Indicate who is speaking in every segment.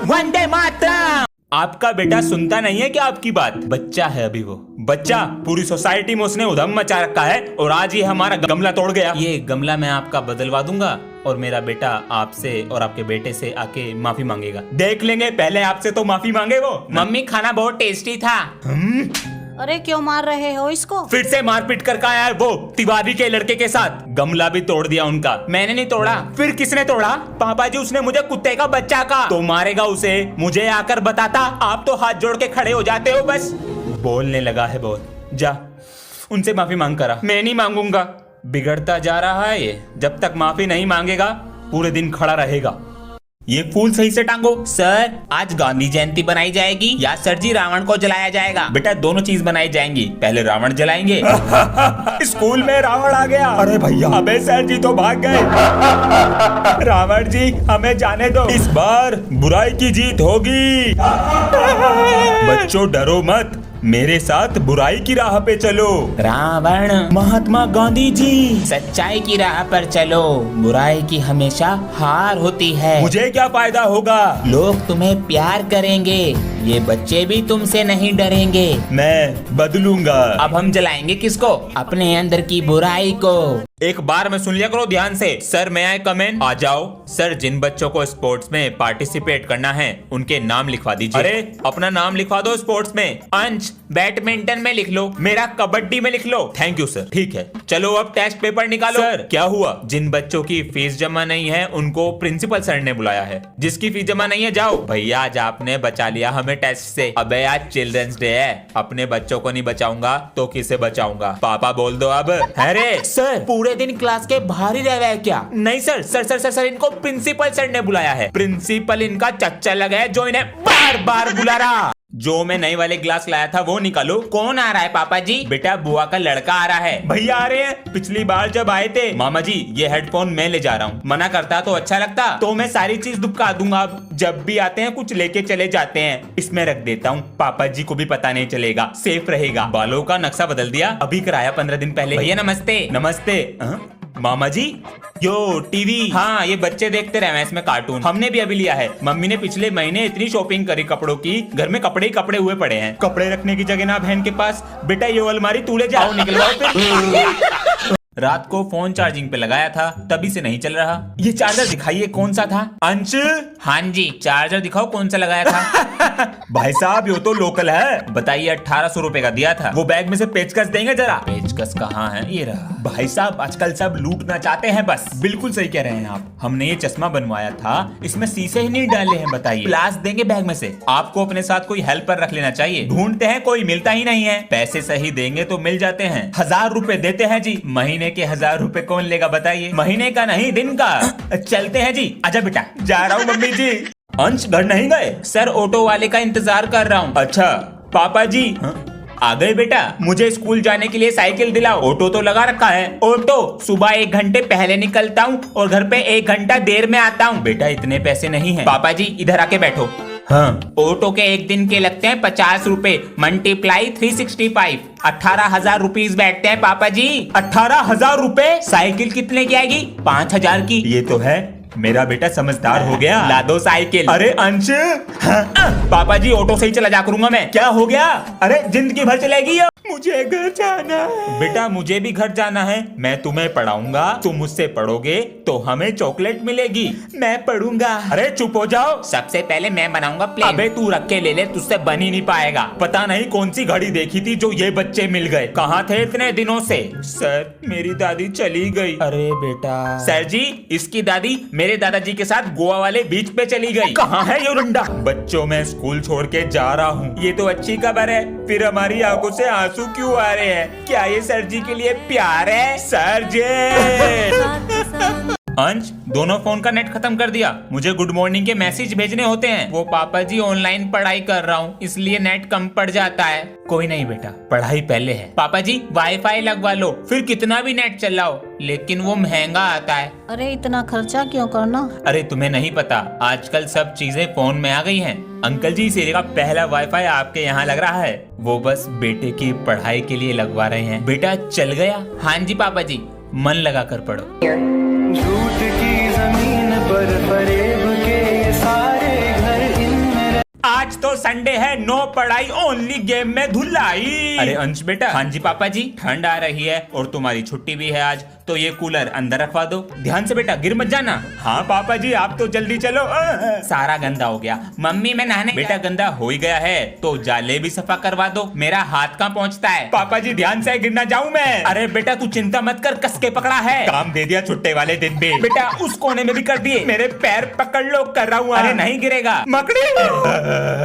Speaker 1: वंदे मातरम। आपका बेटा सुनता नहीं है क्या आपकी बात? बच्चा है अभी वो बच्चा, पूरी सोसाइटी में उसने उधम मचा रखा है और आज ये हमारा गमला तोड़ गया। ये गमला मैं आपका बदलवा दूंगा और मेरा बेटा आपसे और आपके बेटे से आके माफी मांगेगा। देख लेंगे, पहले आपसे तो माफी मांगे वो। मम्मी खाना बहुत टेस्टी था।
Speaker 2: अरे क्यों मार रहे हो इसको?
Speaker 1: फिर से मारपीट कर आया है वो तिवारी के लड़के के साथ। गमला भी तोड़ दिया उनका। मैंने नहीं तोड़ा। फिर किसने तोड़ा? पापा जी, उसने मुझे कुत्ते का बच्चा कहा। तो मारेगा उसे, मुझे आकर बताता। आप तो हाथ जोड़ के खड़े हो जाते हो बस। बोलने लगा है बहुत। जा उनसे माफी मांग करा। मैं नहीं मांगूंगा। बिगड़ता जा रहा है ये। जब तक माफी नहीं मांगेगा पूरे दिन खड़ा रहेगा। ये फूल सही से टांगो। सर, आज गांधी जयंती बनाई जाएगी या सर जी रावण को जलाया जाएगा? बेटा दोनों चीज बनाई जाएंगी, पहले रावण जलाएंगे। स्कूल में रावण आ गया। अरे भैया, अबे सर जी तो भाग गए। रावण जी हमें जाने दो, इस बार बुराई की जीत होगी। बच्चों डरो मत, मेरे साथ बुराई की राह पे चलो। रावण, महात्मा गांधी जी, सच्चाई की राह पर चलो। बुराई की हमेशा हार होती है। मुझे क्या फायदा होगा? लोग तुम्हें प्यार करेंगे, ये बच्चे भी तुमसे नहीं डरेंगे। मैं बदलूंगा। अब हम जलाएंगे किसको? अपने अंदर की बुराई को। एक बार में सुन लिया करो ध्यान से। सर मैं आए कमेंट। आ जाओ। सर, जिन बच्चों को स्पोर्ट्स में पार्टिसिपेट करना है उनके नाम लिखवा दीजिए। अरे अपना नाम लिखवा दो स्पोर्ट्स में। अंश बैडमिंटन में लिख लो, मेरा कबड्डी में लिख लो। Thank you sir. ठीक है, चलो अब टेस्ट पेपर निकालो। सर क्या हुआ? जिन बच्चों की फीस जमा नहीं है उनको प्रिंसिपल सर ने बुलाया है। जिसकी फीस जमा नहीं है जाओ। भैया आज आपने बचा लिया हमें टेस्ट से। अबे आज चिल्ड्रंस डे है, अपने बच्चों को नहीं बचाऊंगा तो किसे बचाऊंगा? पापा बोल दो अब। अरे सर, पूरे दिन क्लास के बाहर ही रह रहा है क्या? नहीं sir, sir sir sir sir इनको प्रिंसिपल सर ने बुलाया है। प्रिंसिपल इनका चच्चा लगा है जो इन्हें बार बार बुला रहा। जो मैं नए वाले ग्लास लाया था वो निकालो। कौन आ रहा है पापा जी? बेटा बुआ का लड़का आ रहा है। भैया आ रहे हैं, पिछली बार जब आए थे। मामा जी ये हेडफोन मैं ले जा रहा हूँ। मना करता तो अच्छा लगता, तो मैं सारी चीज दुबका दूंगा। अब जब भी आते हैं कुछ लेके चले जाते हैं। इसमें रख देता हूँ, पापा जी को भी पता नहीं चलेगा, सेफ रहेगा। बालों का नक्शा बदल दिया, अभी कराया 15 दिन पहले। भैया नमस्ते। नमस्ते। मामा जी यो टीवी। हाँ ये बच्चे देखते रहे इसमें कार्टून। हमने भी अभी लिया है। मम्मी ने पिछले महीने इतनी शॉपिंग करी कपड़ों की, घर में कपड़े ही कपड़े हुए पड़े हैं। कपड़े रखने की जगह ना बहन के पास। बेटा ये अलमारी तू ले जाओ, निकलवाओ फिर। रात को फोन चार्जिंग पे लगाया था, तभी से नहीं चल रहा। ये चार्जर दिखाइए कौन सा था? अंश। हाँ जी, चार्जर दिखाओ कौन सा लगाया था। भाई साहब ये तो लोकल है। बताइए 1800 रुपए का दिया था। वो बैग में से पेचकस देंगे जरा। पेचकस कहाँ है? ये रहा। भाई साहब आजकल सब लूटना चाहते हैं बस। बिल्कुल सही कह रहे हैं आप। हमने ये चश्मा बनवाया था, इसमें शीशे ही नहीं डाले हैं। बताइए प्लास देंगे बैग में से। आपको अपने साथ कोई हेल्पर रख लेना चाहिए। ढूंढते हैं कोई मिलता ही नहीं है। पैसे सही देंगे तो मिल जाते हैं। 1000 रुपए देते हैं जी। महीने के 1000 रुपए कौन लेगा बताइए? महीने का नहीं दिन का। चलते हैं जी। आजा बेटा। जा रहा हूँ मम्मी जी। अंश घर नहीं गए? सर ऑटो वाले का इंतजार कर रहा हूँ। अच्छा पापा जी। आ गए बेटा? मुझे स्कूल जाने के लिए साइकिल दिलाओ। ऑटो तो लगा रखा है। ऑटो सुबह 1 घंटे पहले निकलता हूँ और घर पे 1 घंटा देर में आता हूँ। बेटा इतने पैसे नहीं है। पापा जी इधर आके बैठो। हाँ। ऑटो के 1 दिन के लगते हैं 50 रुपए, मल्टीप्लाई 365, 18,000 रुपीज बैठते हैं पापा जी। 18,000 रुपए? साइकिल कितने की आएगी? 5,000 की। ये तो है, मेरा बेटा समझदार हो गया। ला दो साइकिल। अरे अंश। हाँ। पापा जी ऑटो से ही चला जा करूंगा मैं। क्या हो गया? अरे जिंदगी भर चलेगी। मुझे घर जाना है। बेटा मुझे भी घर जाना है। मैं तुम्हें पढ़ाऊंगा, तुम मुझसे पढ़ोगे तो हमें चॉकलेट मिलेगी। मैं पढ़ूंगा। अरे चुप हो जाओ। सबसे पहले मैं बनाऊंगा प्लेन। अबे तू रख के ले ले, तुझसे बन ही नहीं पाएगा। पता नहीं कौन सी घड़ी देखी थी जो ये बच्चे मिल गए। कहाँ थे इतने दिनों से? सर मेरी दादी चली गई। अरे बेटा। सर जी इसकी दादी मेरे दादाजी के साथ गोवा वाले बीच पे चली गई। कहाँ है ये रुंडा? बच्चों मैं स्कूल छोड़ के जा रहा हूँ। ये तो अच्छी खबर है, फिर हमारी आंखों से आंसू क्यों आ रहे हैं? क्या ये सर जी के लिए प्यार है? सर जी। अंश दोनों फोन का नेट खत्म कर दिया। मुझे गुड मॉर्निंग के मैसेज भेजने होते हैं। वो पापा जी ऑनलाइन पढ़ाई कर रहा हूँ इसलिए नेट कम पड़ जाता है। कोई नहीं बेटा, पढ़ाई पहले है। पापा जी वाईफाई लगवा लो, फिर कितना भी नेट चलाओ, लेकिन वो महंगा आता है।
Speaker 2: अरे इतना खर्चा क्यों करना?
Speaker 1: अरे तुम्हें नहीं पता, आजकल सब चीजें फोन में आ गई हैं। अंकल जी इस एरिया का पहला वाईफाई आपके यहाँ लग रहा है। वो बस बेटे की पढ़ाई के लिए लगवा रहे हैं। बेटा चल गया? हाँ जी पापा जी, मन लगा कर पढ़ो।
Speaker 3: झूठ की जमीन पर फरेब
Speaker 1: तो संडे है, नो पढ़ाई ओनली गेम में धुलाई। अरे अंश बेटा। हाँ जी पापा जी। ठंड आ रही है और तुम्हारी छुट्टी भी है आज, तो ये कूलर अंदर रखवा दो। ध्यान से बेटा, गिर मत जाना। हाँ पापा जी, आप तो जल्दी चलो। सारा गंदा हो गया। मम्मी मैं नहाने। बेटा गंदा हो ही गया है तो जाले भी सफा करवा दो। मेरा हाथ कहाँ पहुँचता है। पापा जी ध्यान से, गिर ना जाऊँ मैं। अरे बेटा तू चिंता मत कर, कस के पकड़ा है। काम दे दिया छुट्टे वाले दिन भी। बेटा उस कोने में भी कर दिए। मेरे पैर पकड़ लो, कर रहा हूँ। अरे नहीं गिरेगा, मकड़ी।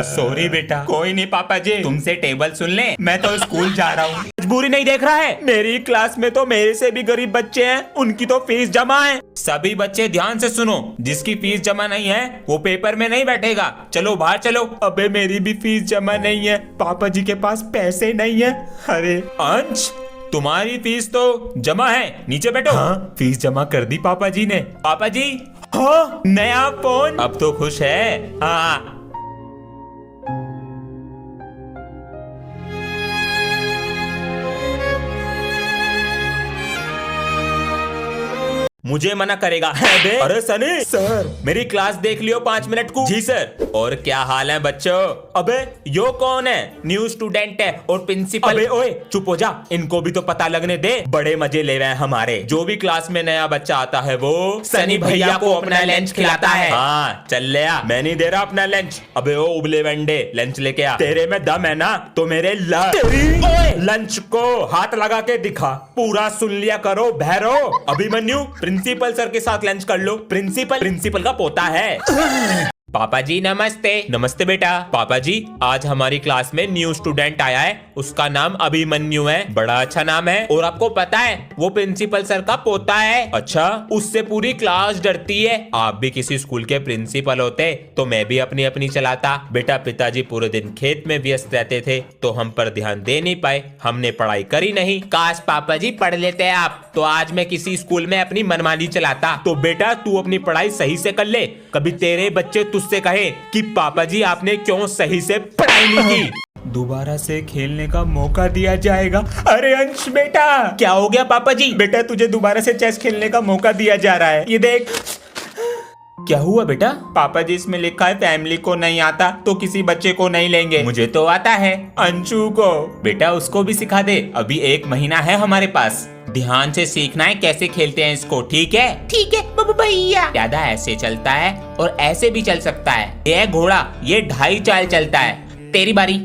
Speaker 1: सॉरी बेटा। कोई नहीं पापा जी, तुमसे टेबल सुन ले, मैं तो स्कूल जा रहा हूँ। मजबूरी नहीं देख रहा है, मेरी क्लास में तो मेरे से भी गरीब बच्चे हैं, उनकी तो फीस जमा है। सभी बच्चे ध्यान से सुनो, जिसकी फीस जमा नहीं है वो पेपर में नहीं बैठेगा। चलो बाहर चलो। अबे मेरी भी फीस जमा नहीं है, पापा जी के पास पैसे नहीं है। अरे अंश, तुम्हारी फीस तो जमा है, नीचे बैठो। हाँ, फीस जमा कर दी पापा जी ने। पापा जी हाँ, नया फोन। अब तो खुश है। हाँ मुझे मना करेगा। अरे सनी सर, मेरी क्लास देख लियो 5 मिनट को। जी सर। और क्या हाल है बच्चों। अबे यो कौन है। न्यू स्टूडेंट है और प्रिंसिपल। अबे ओए चुप हो जा, इनको भी तो पता लगने दे। बड़े मजे ले रहे हैं हमारे। जो भी क्लास में नया बच्चा आता है वो सनी भैया को अपना लंच खिलाता है। हाँ चल ले आ, मैं नहीं दे रहा अपना लंच। अबे ओ उबले वंडे, लंच लेके आ। तेरे में दम है ना तो मेरे लंच को हाथ लगा के दिखा। पूरा सुन लिया करो भैरो। अभिमन्यु प्रिंसिपल सर के साथ लंच कर लो। प्रिंसिपल का पोता है। पापा जी नमस्ते। नमस्ते बेटा। पापा जी आज हमारी क्लास में न्यू स्टूडेंट आया है, उसका नाम अभिमन्यु है। बड़ा अच्छा नाम है। और आपको पता है वो प्रिंसिपल सर का पोता है। अच्छा, उससे पूरी क्लास डरती है। आप भी किसी स्कूल के प्रिंसिपल होते तो मैं भी अपनी अपनी चलाता। बेटा पिताजी पूरे दिन खेत में व्यस्त रहते थे तो हम पर ध्यान दे नहीं पाए, हमने पढ़ाई करी नहीं। काश पापा जी पढ़ लेते आप तो आज मैं किसी स्कूल में अपनी मनमानी चलाता। तो बेटा तू अपनी पढ़ाई सही से कर ले, कभी तेरे बच्चे तुझसे कहे कि पापा जी आपने क्यों सही से पढ़ाई नहीं की, दोबारा से खेलने का मौका दिया जाएगा। अरे अंश बेटा। क्या हो गया पापा जी। बेटा तुझे दोबारा से चेस खेलने का मौका दिया जा रहा है, ये देख। क्या हुआ बेटा। पापा जी इसमें लिखा है फैमिली को नहीं आता तो किसी बच्चे को नहीं लेंगे। मुझे तो आता है, अंशु को। बेटा उसको भी सिखा दे, अभी 1 महीना है हमारे पास। ध्यान से सीखना है कैसे खेलते हैं इसको, ठीक है। ठीक है बाबू भैया। ज्यादा ऐसे चलता है और ऐसे भी चल सकता है। ये घोड़ा ये 2.5 चाल चलता है। तेरी बारी।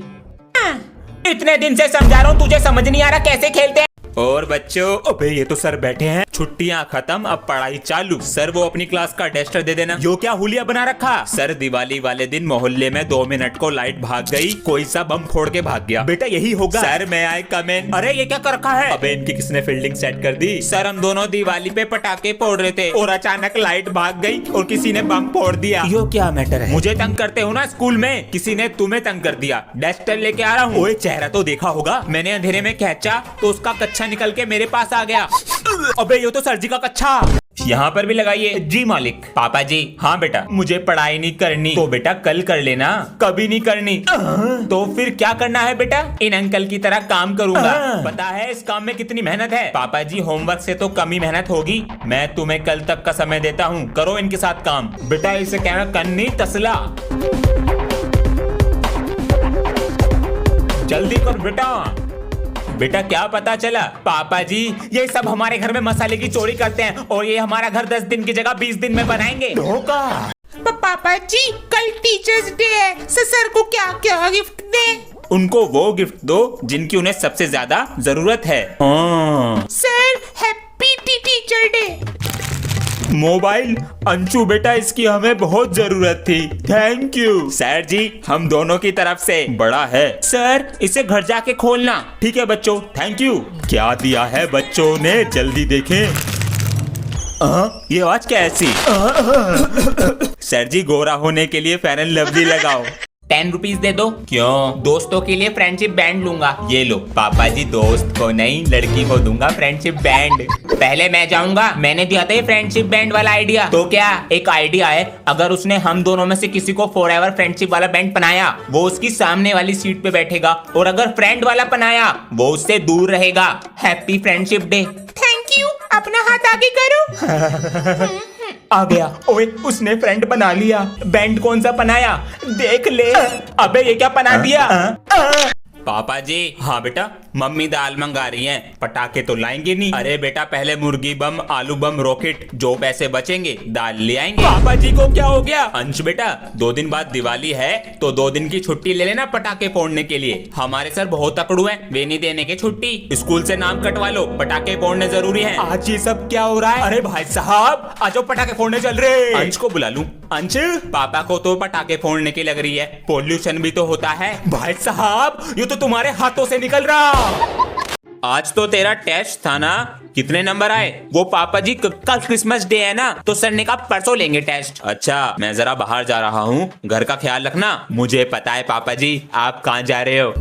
Speaker 1: इतने दिन से समझा रहा हूँ, तुझे समझ नहीं आ रहा कैसे खेलते हैं। और बच्चों, अबे ये तो सर बैठे हैं, छुट्टियां खत्म अब पढ़ाई चालू। सर वो अपनी क्लास का डस्टर दे देना। यो क्या हुलिया बना रखा। सर दिवाली वाले दिन मोहल्ले में 2 मिनट को लाइट भाग गई, कोई सा बम फोड़ के भाग गया। बेटा यही होगा। सर मैं आए कम इन। अरे ये क्या कर रखा है। अबे इनकी किसने फील्डिंग सेट कर दी। सर हम दोनों दिवाली पे पटाखे फोड़ रहे थे और अचानक लाइट भाग गई और किसी ने बम फोड़ दिया। यो क्या मैटर है। मुझे तंग करते हो ना स्कूल में, किसी ने तुम्हें तंग कर दिया। डस्टर लेके आ रहा हूँ। ओए चेहरा तो देखा होगा, मैंने अंधेरे में खींचा तो उसका कच्छा निकल के मेरे पास आ गया। अबे ये तो सर जी का कच्छा। यहाँ पर भी लगाइए। जी मालिक। पापा जी। हाँ बेटा। मुझे पढ़ाई नहीं करनी तो बेटा कल कर लेना। कभी नहीं करनी तो फिर क्या करना है बेटा। इन अंकल की तरह काम करूंगा। पता है इस काम में कितनी मेहनत है। पापा जी होमवर्क से तो कम ही मेहनत होगी। मैं तुम्हें कल तक का समय देता हूँ, करो इनके साथ काम। बेटा इसे कहना कन्नी तसला। जल्दी कर बेटा। बेटा क्या पता चला। पापा जी ये सब हमारे घर में मसाले की चोरी करते हैं और ये हमारा घर 10 दिन की जगह 20 दिन में बनाएंगे। धोखा।
Speaker 3: पापा जी कल टीचर्स डे है, सर को क्या क्या गिफ्ट दे।
Speaker 1: उनको वो गिफ्ट दो जिनकी उन्हें सबसे ज्यादा जरूरत है।
Speaker 3: Sir happy teacher day.
Speaker 1: Mobile. Anshu बेटा इसकी हमें बहुत जरूरत थी, थैंक यू। सर जी हम दोनों की तरफ से। बड़ा है सर, इसे घर जाके खोलना। ठीक है बच्चों, थैंक यू। क्या दिया है बच्चों ने, जल्दी देखें। ये आवाज कैसी। सर जी गोरा होने के लिए फेयर एंड लवली लगाओ। 10 रुपीज दे दो। क्यों। दोस्तों के लिए फ्रेंडशिप बैंड लूंगा। ये लो। पापा जी दोस्त को नहीं लड़की को दूंगा फ्रेंडशिप बैंड। पहले मैं जाऊंगा, मैंने दिया था ये फ्रेंडशिप बैंड वाला आइडिया। तो क्या एक आइडिया है, अगर उसने हम दोनों में से किसी को फॉरएवर फ्रेंडशिप वाला बैंड पहनाया वो उसकी सामने वाली सीट पे बैठेगा और अगर फ्रेंड वाला पहनाया वो उससे दूर रहेगा। Happy friendship day.
Speaker 3: Thank you. अपना हाथ आगे करो।
Speaker 1: आ गया। ओए उसने फ्रेंड बना लिया। बैंड कौन सा बनाया देख ले। अबे ये क्या बना दिया? पापा जी। हाँ बेटा, मम्मी दाल मंगा रही हैं, पटाखे तो लाएंगे नहीं। अरे बेटा पहले मुर्गी बम, आलू बम, रॉकेट, जो पैसे बचेंगे दाल ले आएंगे। पापा जी को क्या हो गया? अंश बेटा 2 दिन बाद दिवाली है तो 2 दिन की छुट्टी ले लेना पटाखे फोड़ने के लिए। हमारे सर बहुत तकड़ू हैं, वे नहीं देने के छुट्टी। स्कूल से नाम कटवा लो, पटाखे फोड़ने जरूरी है। आज ये सब क्या हो रहा है? अरे भाई साहब आ जाओ, पटाखे फोड़ने चल रहे। अंश को बुला लूं? अंश पापा को तो पटाखे फोड़ने की लग रही है, पोल्यूशन भी तो होता है। भाई साहब ये तो तुम्हारे हाथों से निकल रहा। आज तो तेरा टेस्ट था ना, कितने नंबर आए? वो पापा जी कल क्रिसमस डे है ना, तो सर ने कहा परसों लेंगे टेस्ट। अच्छा मैं जरा बाहर जा रहा हूँ, घर का ख्याल रखना। मुझे पता है पापा जी आप कहाँ जा रहे हो।